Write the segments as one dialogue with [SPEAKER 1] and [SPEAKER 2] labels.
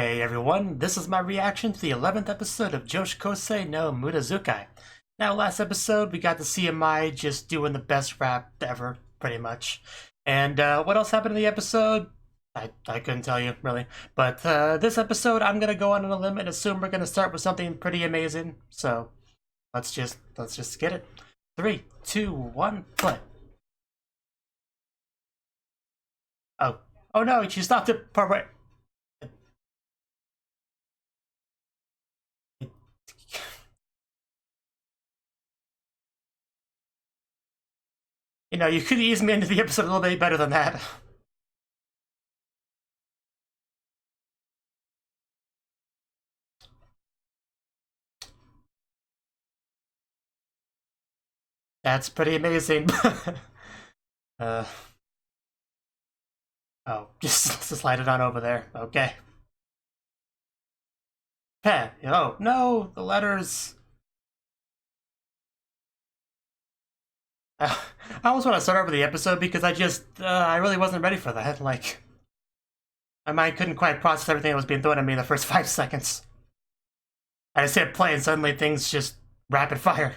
[SPEAKER 1] Hey everyone, this is my reaction to the 11th episode of Joshikousei no Mudazukai. Now, last episode we got to see Mai just doing the best rap ever, pretty much. And what else happened in the episode? I couldn't tell you, really. But this episode, I'm gonna go on a limb and assume we're gonna start with something pretty amazing. So let's just get it. 3, 2, 1, play. Oh no, she stopped it partway. You know, you could ease me into the episode a little bit better than that. That's pretty amazing. Oh, just slide it on over there. Okay. Pen. Oh, no, the letters. I almost want to start over the episode because I really wasn't ready for that. Like, my mind couldn't quite process everything that was being thrown at me in the first 5 seconds. I just hit play and suddenly things just rapid fire.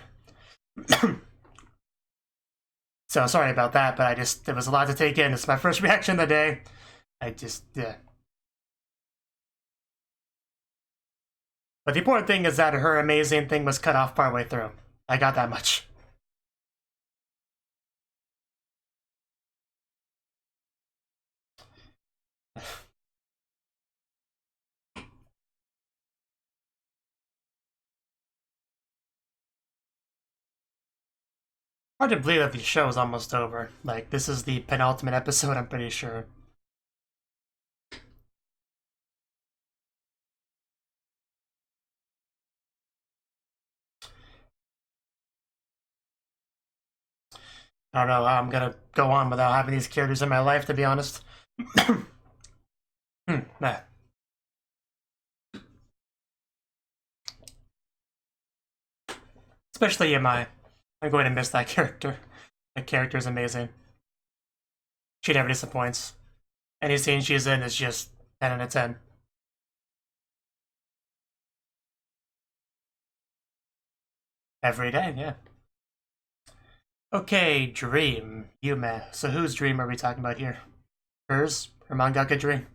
[SPEAKER 1] So sorry about that, but there was a lot to take in. It's my first reaction of the day. Yeah. But the important thing is that her amazing thing was cut off partway through. I got that much. Hard to believe that the show is almost over. Like, this is the penultimate episode, I'm pretty sure. I don't know how I'm gonna go on without having these characters in my life, to be honest. Nah. Especially Yamai. I'm going to miss that character. That character is amazing. She never disappoints. Any scene she's in is just 10 out of 10. Every day, yeah. Okay, dream. Yume. So whose dream are we talking about here? Hers? Her mangaka dream?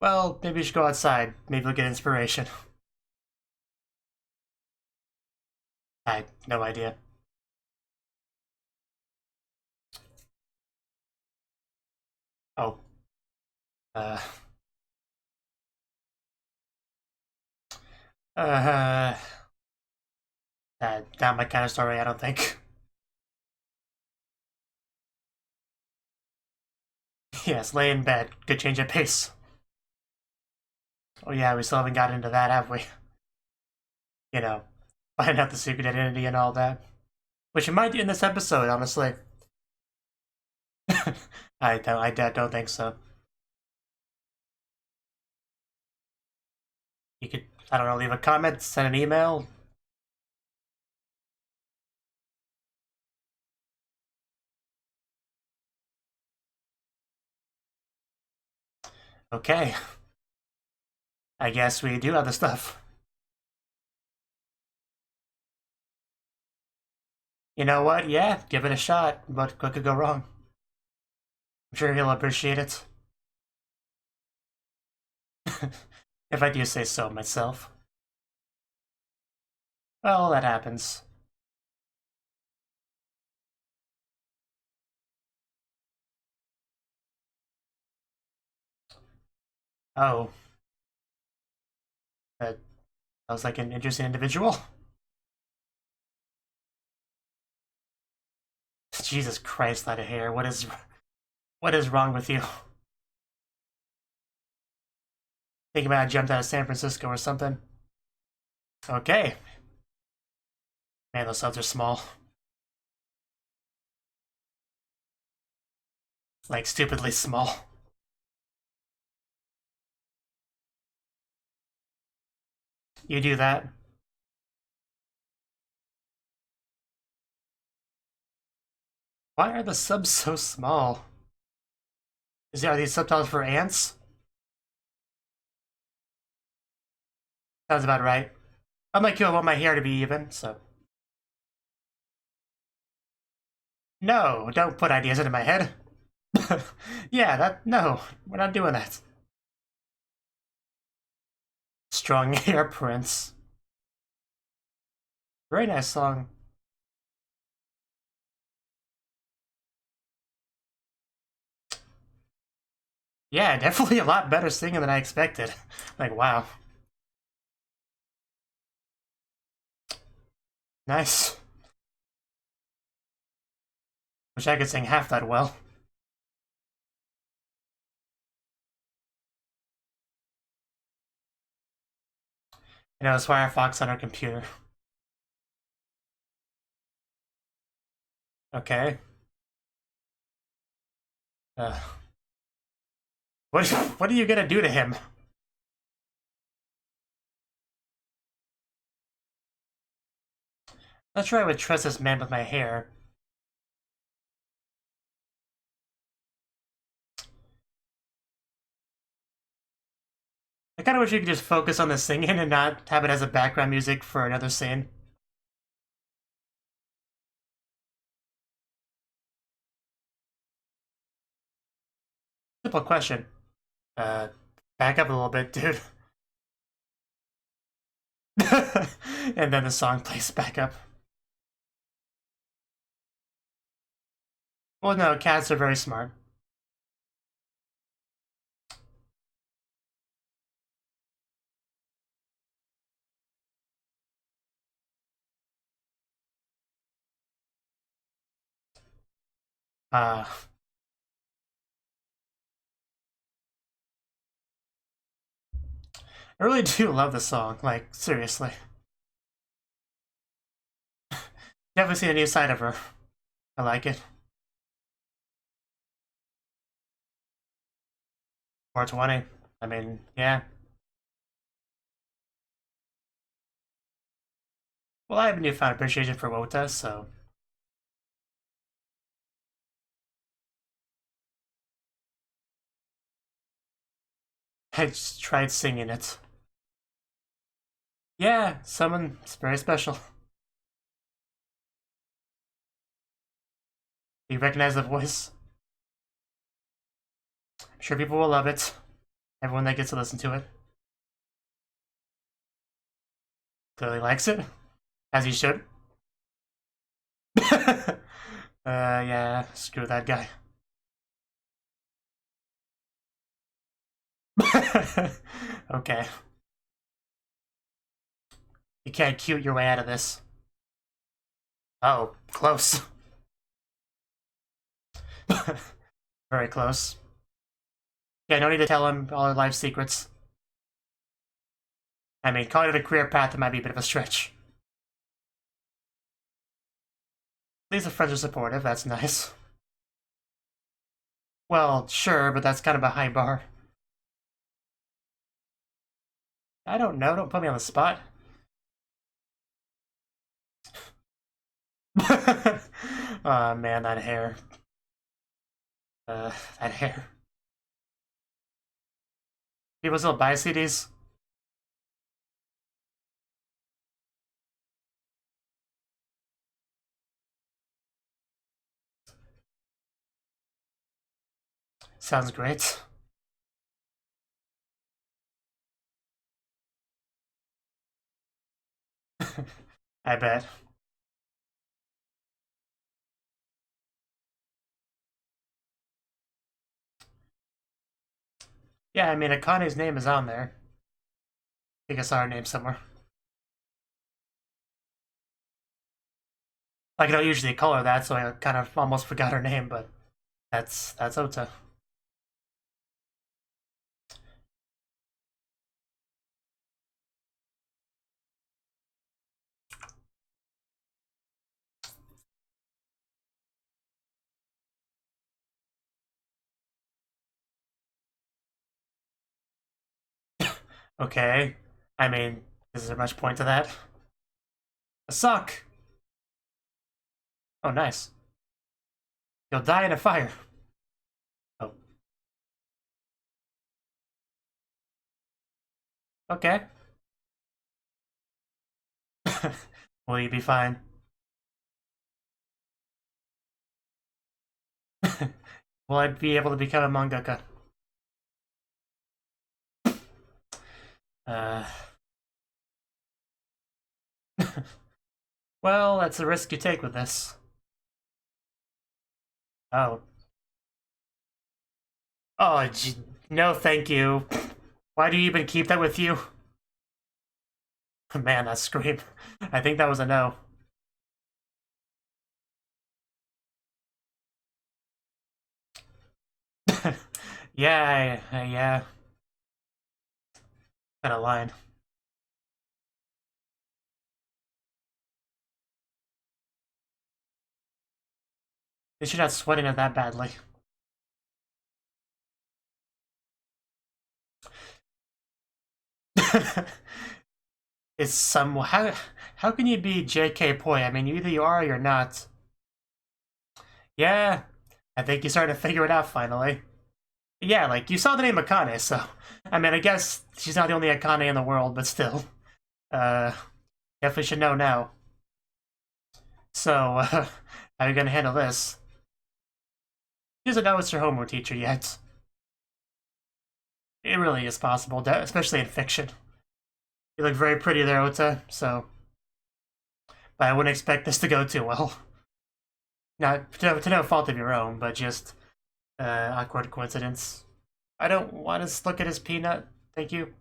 [SPEAKER 1] Well, maybe we should go outside. Maybe we'll get inspiration. I have no idea. Oh. Uh. Uh. Not my kind of story, I don't think. Yes, lay in bed. Good change of pace. Oh yeah, we still haven't got into that, have we? You know, find out the secret identity and all that. Which it might do in this episode, honestly. I don't think so. You could, I don't know, leave a comment, send an email. Okay. I guess we do have the stuff. You know what? Yeah, give it a shot. What could go wrong? I'm sure he'll appreciate it. If I do say so myself. Well, that happens. Oh. That sounds like an interesting individual. Jesus Christ, that hair. What is wrong with you? Thinking about I jumped out of San Francisco or something. Okay. Man, those subs are small. Like, stupidly small. You do that. Why are the subs so small? Are these subtitles for ants? Sounds about right. Unlike you, I want my hair to be even, so. No, don't put ideas into my head. Yeah, no, we're not doing that. Strong hair prints. Very nice song. Yeah, definitely a lot better singing than I expected. Like, wow. Nice. Wish I could sing half that well. You know, it's Firefox on our computer. Okay. Uh, what are you gonna do to him? Not sure I would trust this man with my hair. I kind of wish you could just focus on the singing and not have it as a background music for another scene. Simple question. Back up a little bit, dude. And then the song plays back up. Well, no, cats are very smart. I really do love the song, like, seriously. Definitely seen a new side of her. I like it. 420. I mean, yeah. Well, I have a newfound appreciation for Wota, so. I just tried singing it. Yeah, someone's very special. You recognize the voice? I'm sure people will love it. Everyone that gets to listen to it clearly likes it, as he should. Yeah, screw that guy. Okay. You can't cute your way out of this. Oh, close. Very close. Yeah, no need to tell him all our life secrets. I mean, calling it a career path, it might be a bit of a stretch. At least the friends are supportive, that's nice. Well, sure, but that's kind of a high bar. I don't know, don't put me on the spot. Oh man, that hair. That hair. People still buy CDs? Sounds great. I bet. Yeah, I mean, Akane's name is on there. I think I saw her name somewhere. Like, I don't usually call her that, so I kind of almost forgot her name, but that's Ota. Okay. I mean, is there much point to that? A sock! Oh, nice. You'll die in a fire. Oh. Okay. Will you be fine? Will I be able to become a mangaka? Uh... Well, that's a risk you take with this. Oh. Oh, no thank you. Why do you even keep that with you? Man, that scream. I think that was a no. Yeah, yeah. Kind of line. They should not sweating it that badly. It's some how can you be J.K. Poi? I mean, either you are or you're not. Yeah, I think you're starting to figure it out finally. Yeah, like you saw the name Akane, so I mean, I guess she's not the only Akane in the world, but still, uh, definitely should know now. So, how are you gonna handle this? She doesn't know it's her homework teacher yet. It really is possible, especially in fiction. You look very pretty there, Ota, so... But I wouldn't expect this to go too well. Not to no fault of your own, but just awkward coincidence. I don't want to look at his peanut. Thank you.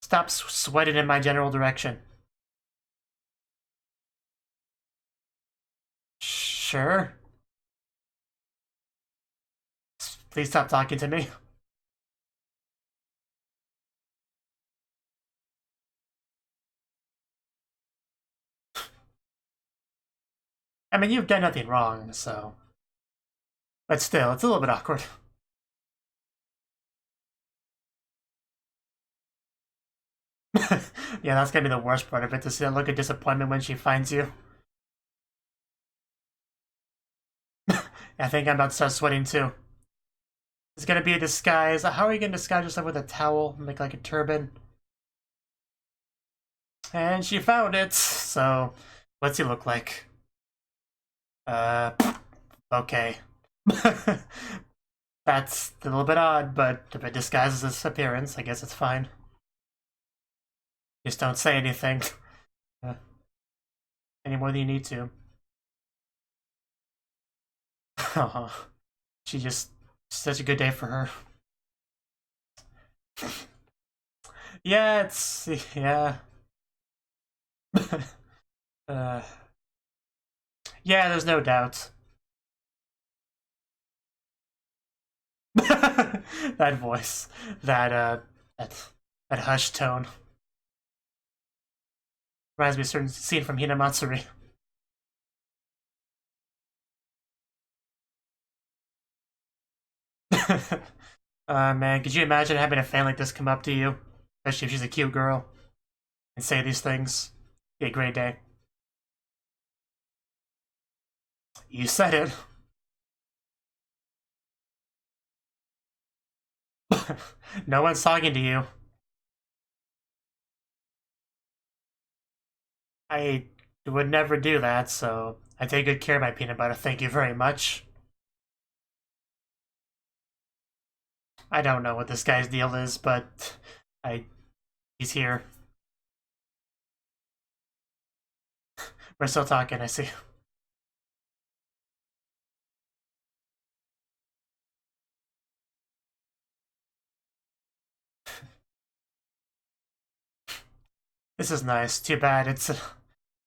[SPEAKER 1] Stop sweating in my general direction. Sure. Please stop talking to me. I mean, you've done nothing wrong, so... But still, it's a little bit awkward. Yeah, that's gonna be the worst part of it, to see that look of disappointment when she finds you. I think I'm about to start sweating too. It's gonna be a disguise. How are you gonna disguise yourself with a towel? Make like a turban? And she found it, so what's he look like? Okay. That's a little bit odd, but if it disguises its appearance, I guess it's fine. Just don't say anything. Any more than you need to. She just... Such a good day for her. Yeah, it's... Yeah. uh, yeah, there's no doubt. That voice. That hushed tone. Reminds me of a certain scene from Hinamatsuri. Man, could you imagine having a fan like this come up to you? Especially if she's a cute girl. And say these things. Be a great day. You said it. No one's talking to you. I would never do that, so I take good care of my peanut butter. Thank you very much. I don't know what this guy's deal is, but he's here. We're still talking, I see. This is nice. Too bad it's,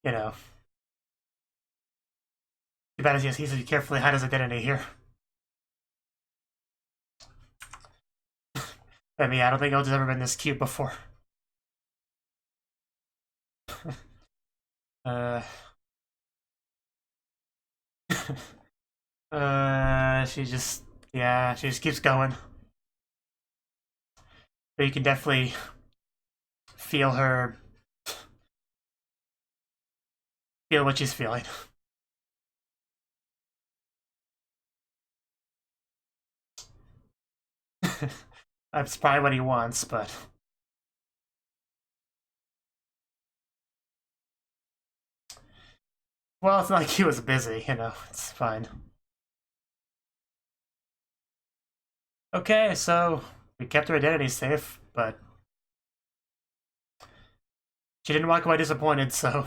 [SPEAKER 1] you know. Too bad he has to carefully hide his identity here. I mean, I don't think Oda's ever been this cute before. uh... she just... Yeah, she just keeps going. But you can definitely feel her... Feel what she's feeling. That's probably what he wants, but... Well, it's not like he was busy, you know, it's fine. Okay, so we kept her identity safe, but she didn't walk away disappointed, so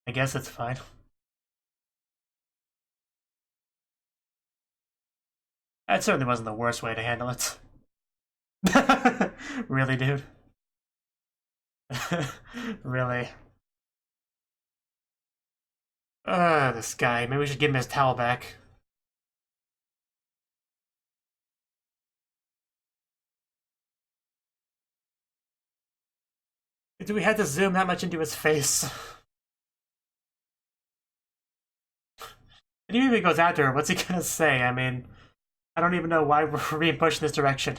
[SPEAKER 1] I guess it's fine. That certainly wasn't the worst way to handle it. Really, dude? Really? This guy. Maybe we should give him his towel back. Do we have to zoom that much into his face? And even if he goes after her, what's he gonna say? I mean, I don't even know why we're being pushed in this direction.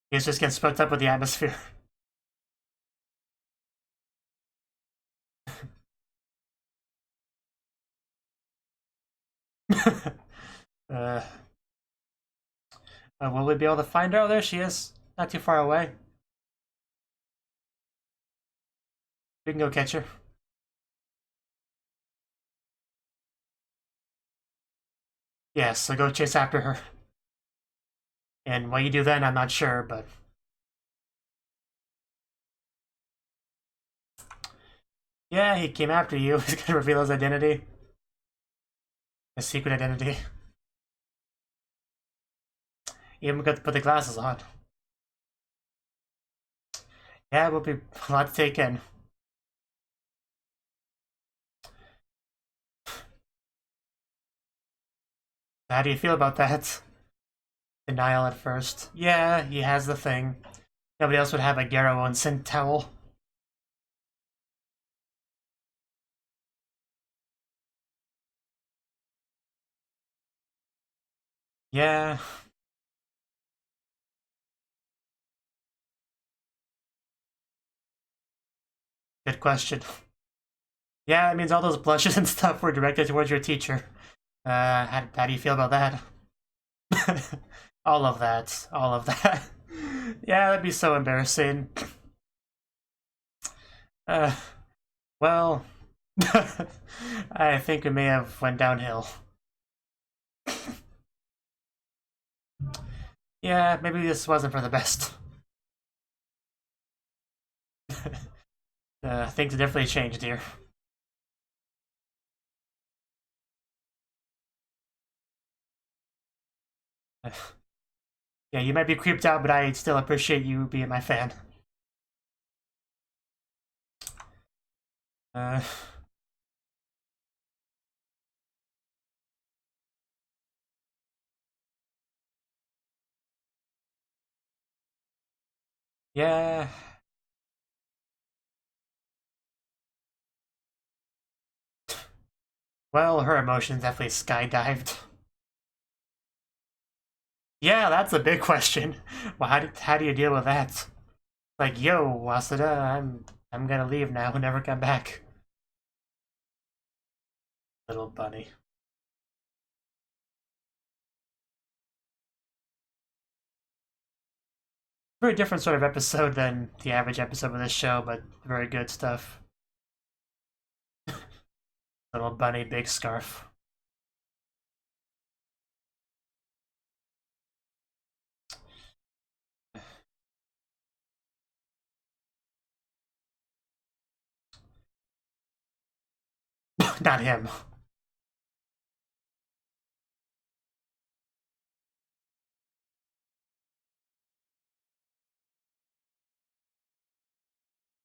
[SPEAKER 1] He's just getting swept up with the atmosphere. uh, will we be able to find her? Oh, there she is. Not too far away. We can go catch her. Yes, so go chase after her. And what you do then, I'm not sure, but... Yeah, he came after you. He's gonna reveal his identity. His secret identity. You even got to put the glasses on. Yeah, it will be a lot to take in. How do you feel about that? Denial at first. Yeah, he has the thing. Nobody else would have a Garo and Sin towel. Yeah. Good question. Yeah, it means all those blushes and stuff were directed towards your teacher. How do you feel about that? All of that. All of that. Yeah, that'd be so embarrassing. Uh, well, I think we may have went downhill. Yeah, maybe this wasn't for the best. Things have definitely changed here. Yeah, you might be creeped out, but I still appreciate you being my fan. Uh, yeah. Well, her emotions definitely skydived. Yeah, that's a big question. Well, how do you deal with that? Like, yo, Waseda, I'm gonna leave now and never come back. Little bunny. Very different sort of episode than the average episode of this show, but very good stuff. Little bunny, big scarf. Not him.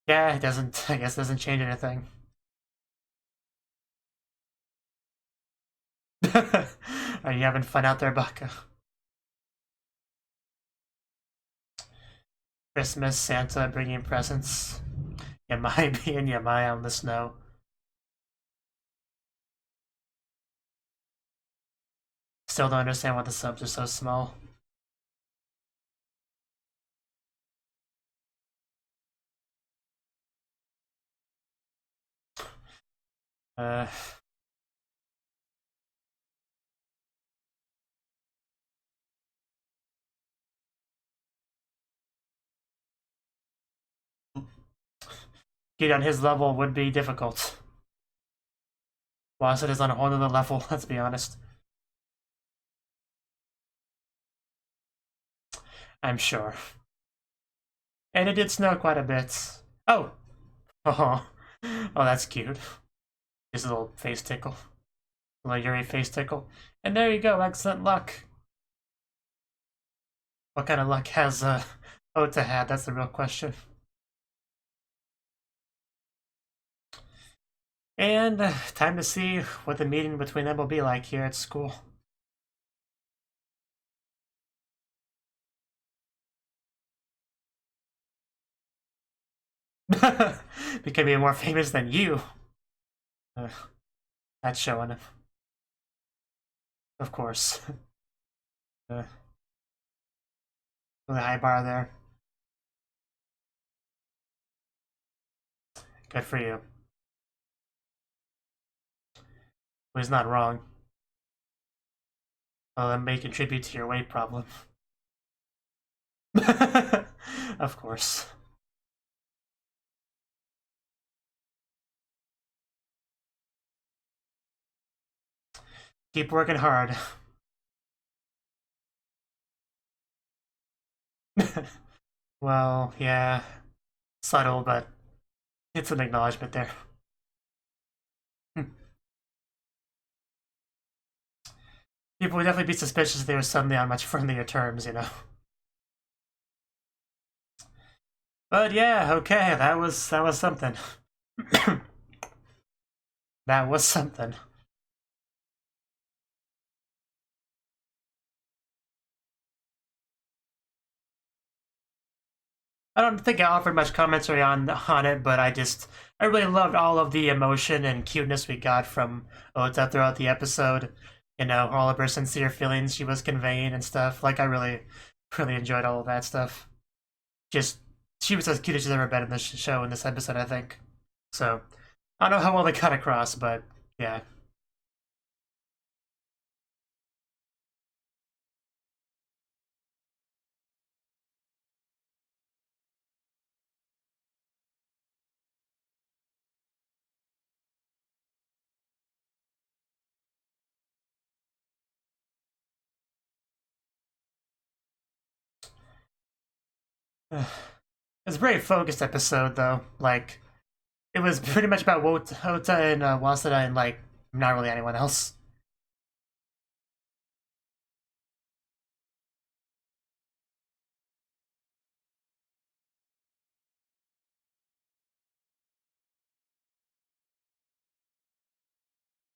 [SPEAKER 1] Yeah, it doesn't, I guess, doesn't change anything. Are you having fun out there, Baka? Christmas, Santa bringing presents. Yamai being Yamai on the snow. Still don't understand why the subs are so small. Uh, Get on his level would be difficult. Waseda is on a whole other level, let's be honest. I'm sure. And it did snow quite a bit. Oh! Oh, oh, that's cute. Just a little face tickle. A little Yuri face tickle. And there you go, excellent luck. What kind of luck has Ota had? That's the real question. And time to see what the meeting between them will be like here at school. Becoming more famous than you. That's showing. Of course. The high bar there. Good for you. Well, he's not wrong. Well, that may contribute to your weight problem. Of course. Keep working hard. Well, yeah. Subtle, but it's an acknowledgement there. People would definitely be suspicious if they were suddenly on much friendlier terms, you know. But yeah, okay, that was something. That was something. I don't think I offered much commentary on it, but I really loved all of the emotion and cuteness we got from Ota throughout the episode. You know, all of her sincere feelings she was conveying and stuff. Like, I really enjoyed all of that stuff. Just, she was as cute as she's ever been in this show, in this episode, I think. So, I don't know how well they cut across, but yeah. It's a very focused episode, though. Like, it was pretty much about Ota and Waseda and, like, not really anyone else.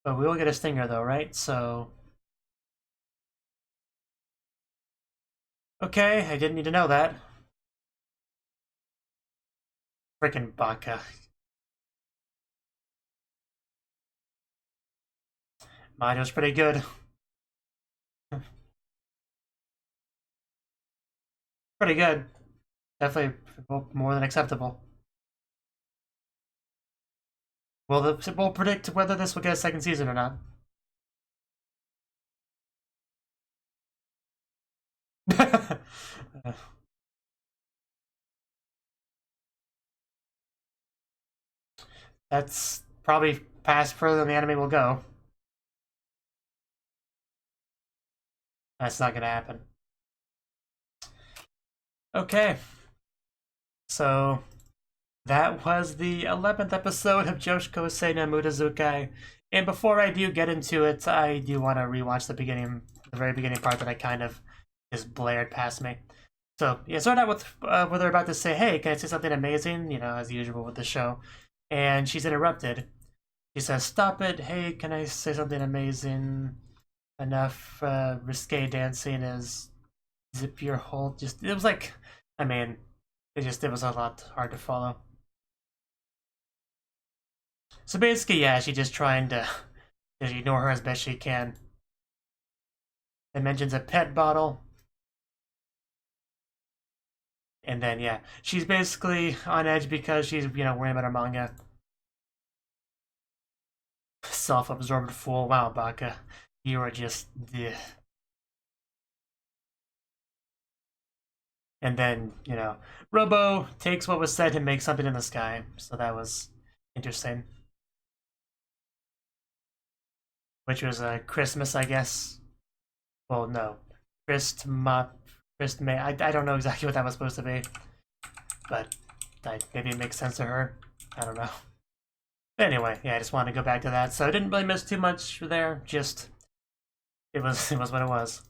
[SPEAKER 1] But we will get a stinger, though, right? So... Okay, I didn't need to know that. Frickin' Baka. Mario's pretty good. Pretty good. Definitely more than acceptable. We'll predict whether this will get a second season or not. That's probably past further than the anime will go. That's not gonna happen. Okay. So, that was the 11th episode of Joshikousei no Mudazukai. And before I do get into it, I do want to rewatch the very beginning part that I kind of just blared past me. So, yeah, start out with where they're about to say, hey, can I say something amazing? You know, as usual with the show. And she's interrupted. She says, stop it. Hey, can I say something amazing? Enough risque dancing is zip your hole. Just, it was like, I mean, it was a lot hard to follow. So basically, yeah, she's just trying to ignore her as best she can. It mentions a pet bottle. And then, yeah, she's basically on edge because she's, you know, worrying about her manga. Self-absorbed fool. Wow, Baka. You are just... Ugh. And then, you know, Robo takes what was said and makes something in the sky. So that was interesting. Which was Christmas, I guess. Well, no. May. I don't know exactly what that was supposed to be. But maybe it makes sense to her. I don't know. But anyway, yeah, I just wanted to go back to that. So I didn't really miss too much there. Just, it was what it was.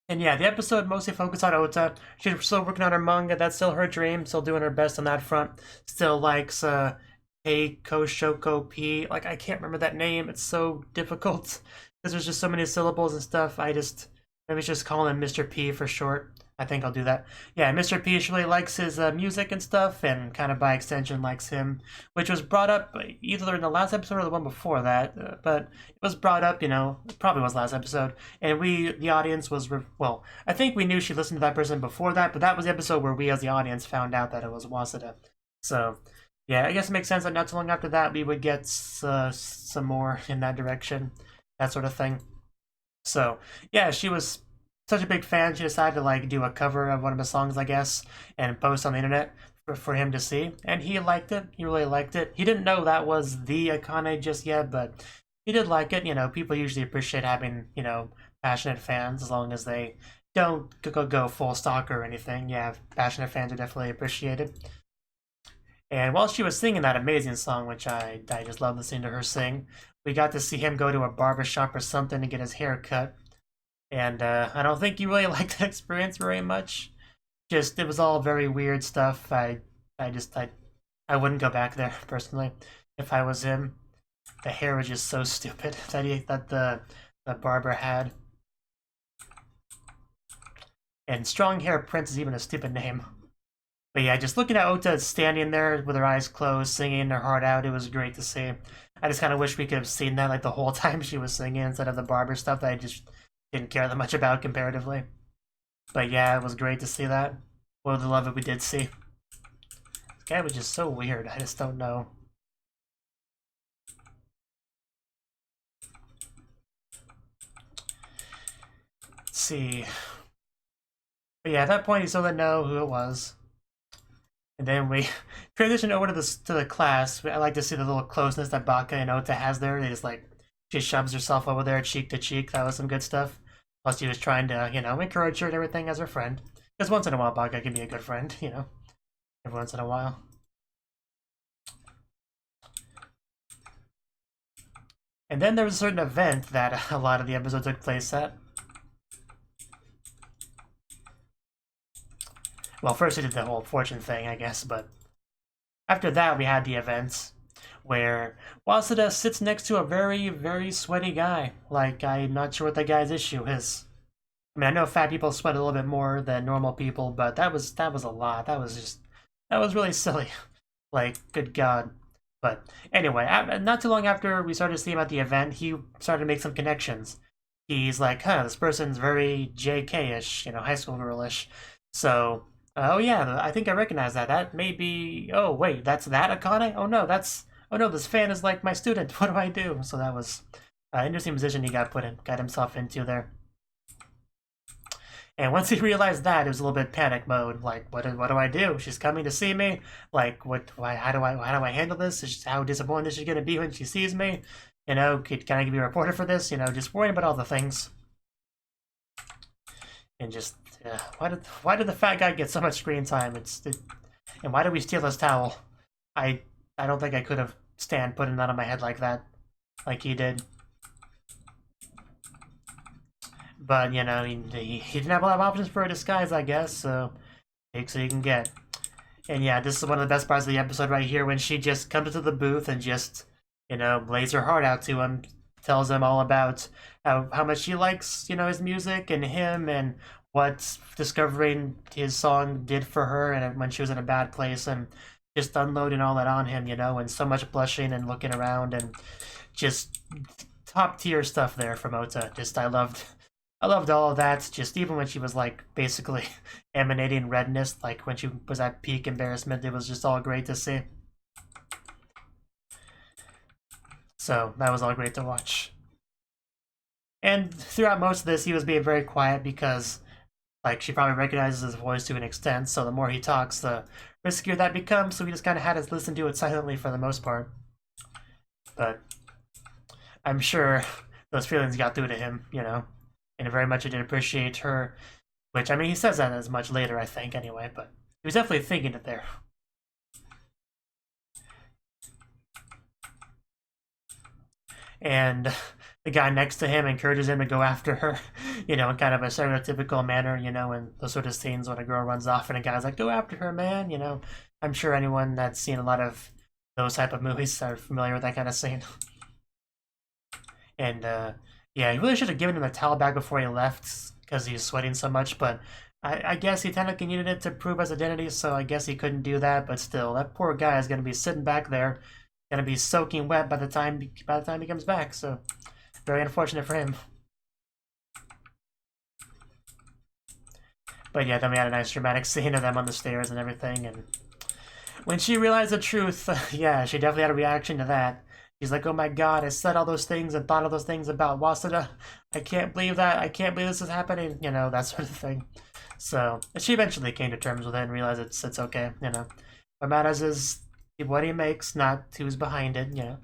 [SPEAKER 1] And yeah, the episode mostly focused on Ota. She's still working on her manga. That's still her dream. Still doing her best on that front. Still likes Keiko Shoko P. Like, I can't remember that name. It's so difficult because there's just so many syllables and stuff. Maybe just call him Mr. P for short. I think I'll do that. Yeah, Mr. P really likes his music and stuff, and kind of by extension likes him, which was brought up either in the last episode or the one before that, but it was brought up, you know, it probably was last episode, and the audience was, well, I think we knew she listened to that person before that, but that was the episode where we as the audience found out that it was Waseda. So, yeah, I guess it makes sense that not too long after that we would get some more in that direction, that sort of thing. So, yeah, she was such a big fan, she decided to like do a cover of one of his songs, I guess, and post on the internet for him to see. And he liked it. He really liked it. He didn't know that was the Akane just yet, but he did like it. You know, people usually appreciate having, you know, passionate fans as long as they don't go full stalker or anything. Yeah, passionate fans are definitely appreciated. And while she was singing that amazing song, which I just love listening to her sing, we got to see him go to a barbershop or something to get his hair cut. And I don't think he really liked that experience very much. Just, it was all very weird stuff. I wouldn't go back there, personally, if I was him. The hair was just so stupid that the barber had. And Strong Hair Prince is even a stupid name. But yeah, just looking at Ota standing there with her eyes closed, singing her heart out, it was great to see. I just kind of wish we could have seen that like the whole time she was singing instead of the barber stuff that I just didn't care that much about comparatively. But yeah, it was great to see that. Well, the love it we did see. This guy was just so weird, I just don't know. Let's see. But yeah, at that point he still didn't know who it was. And then we transition over to the class. I like to see the little closeness that Baka and Ota has there. They just like, she shoves herself over there cheek to cheek. That was some good stuff. Plus she was trying to, you know, encourage her and everything as her friend. Because once in a while Baka can be a good friend, you know. Every once in a while. And then there was a certain event that a lot of the episode took place at. Well, first we did the whole fortune thing, I guess, but after that we had the events where Waseda sits next to a very, very sweaty guy. Like, I'm not sure what that guy's issue is. I mean, I know fat people sweat a little bit more than normal people, but that was a lot. That was really silly. Like, good God. But anyway, not too long after we started to see him at the event, he started to make some connections. He's like, huh, this person's very JK-ish, you know, high school girl-ish. So, oh yeah, I think I recognize that. That may be, oh wait, that's that Akane? Oh no, this fan is like my student. What do I do? So that was an interesting position he got himself into there. And once he realized that, it was a little bit panic mode. Like, what do I do? She's coming to see me. Like, how do I handle this? How disappointed is she gonna be when she sees me? You know, can I give you a reporter for this? You know, just worrying about all the things. And just, why did the fat guy get so much screen time? And why did we steal his towel? I don't think I could have putting that on my head like that, like he did. But, you know, he didn't have a lot of options for a disguise, I guess, so take so you can get. And yeah, this is one of the best parts of the episode right here, when she just comes to the booth and just, you know, lays her heart out to him, tells him all about how much she likes, you know, his music and him, and what discovering his song did for her, and when she was in a bad place, and just unloading all that on him, you know, and so much blushing and looking around, and just top tier stuff there from Ota. Just, I loved all of that, just even when she was like basically emanating redness, like when she was at peak embarrassment, it was just all great to see. So that was all great to watch. And throughout most of this, he was being very quiet because, Like, she probably recognizes his voice to an extent, so the more he talks, the riskier that becomes, so we just kind of had to listen to it silently for the most part. But I'm sure those feelings got through to him, you know, and very much I did appreciate her, which, I mean, he says that as much later, I think, anyway, but he was definitely thinking it there. And the guy next to him encourages him to go after her, you know, in kind of a stereotypical manner, you know, in those sort of scenes when a girl runs off and a guy's like, go after her, man, you know. I'm sure anyone that's seen a lot of those type of movies are familiar with that kind of scene. And, yeah, he really should have given him a towel back before he left because he's sweating so much, but I guess he technically needed it to prove his identity, so I guess he couldn't do that, but still, that poor guy is going to be sitting back there, going to be soaking wet by the time he comes back, so very unfortunate for him. But yeah, then we had a nice dramatic scene of them on the stairs and everything, and when she realized the truth, yeah, she definitely had a reaction to that. She's like, oh my god, I said all those things and thought all those things about Waseda. I can't believe that. I can't believe this is happening. You know, that sort of thing. So, she eventually came to terms with it and realized it's okay, you know. What matters is what he makes, not who's behind it, you know.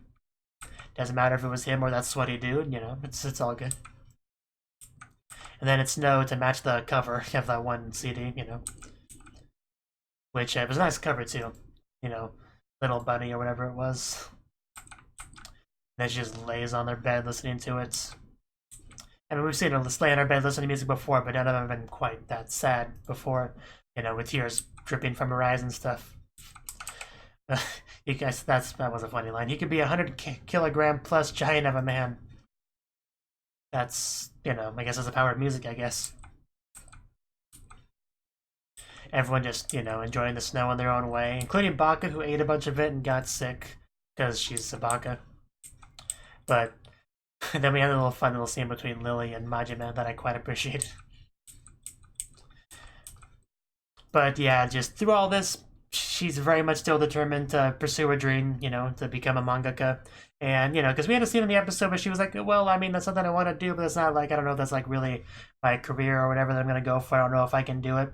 [SPEAKER 1] Doesn't matter if it was him or that sweaty dude, you know. It's all good. And then it's Snow to match the cover of that one CD, you know. Which, it was a nice cover, too. You know, Little Bunny or whatever it was. And she just lays on their bed listening to it. I mean, we've seen her lay on her bed listening to music before, but none of them have been quite that sad before, you know, with tears dripping from her eyes and stuff. You guys, that was a funny line. He could be 100 kilogram plus giant of a man. That's, you know, I guess that's the power of music, I guess. Everyone just, you know, enjoying the snow in their own way, including Baka, who ate a bunch of it and got sick because she's a Baka. But then we had a little fun little scene between Lily and Majima that I quite appreciated. But yeah, just through all this, she's very much still determined to pursue her dream, you know, to become a mangaka. And, you know, because we had a scene in the episode where she was like, well, I mean, that's something I want to do, but it's not like, I don't know if that's like really my career or whatever that I'm going to go for. I don't know if I can do it.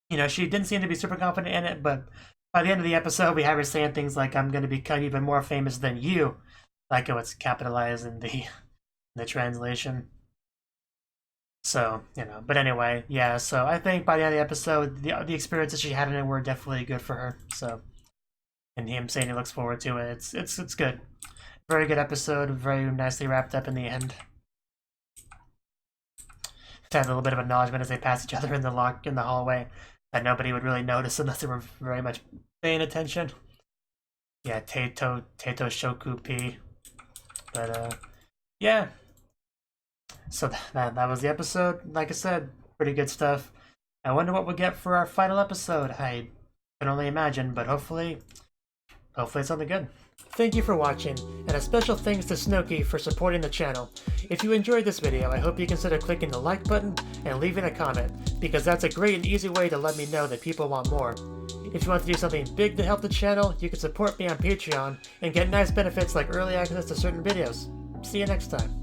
[SPEAKER 1] You know, she didn't seem to be super confident in it, but by the end of the episode, we have her saying things like, I'm going to become even more famous than you. Like it was capitalized in the translation. So, you know, but anyway, yeah, so I think by the end of the episode, the experiences she had in it were definitely good for her, so. And him saying he looks forward to it, it's good. Very good episode, very nicely wrapped up in the end. Had a little bit of acknowledgement as they pass each other in the hallway that nobody would really notice unless they were very much paying attention. Yeah, Teito Shoku P. But, yeah. So that was the episode. Like I said, pretty good stuff. I wonder what we'll get for our final episode. I can only imagine, but hopefully it's something good. Thank you for watching, and a special thanks to Cnouki for supporting the channel. If you enjoyed this video, I hope you consider clicking the like button and leaving a comment, because that's a great and easy way to let me know that people want more. If you want to do something big to help the channel, you can support me on Patreon and get nice benefits like early access to certain videos. See you next time.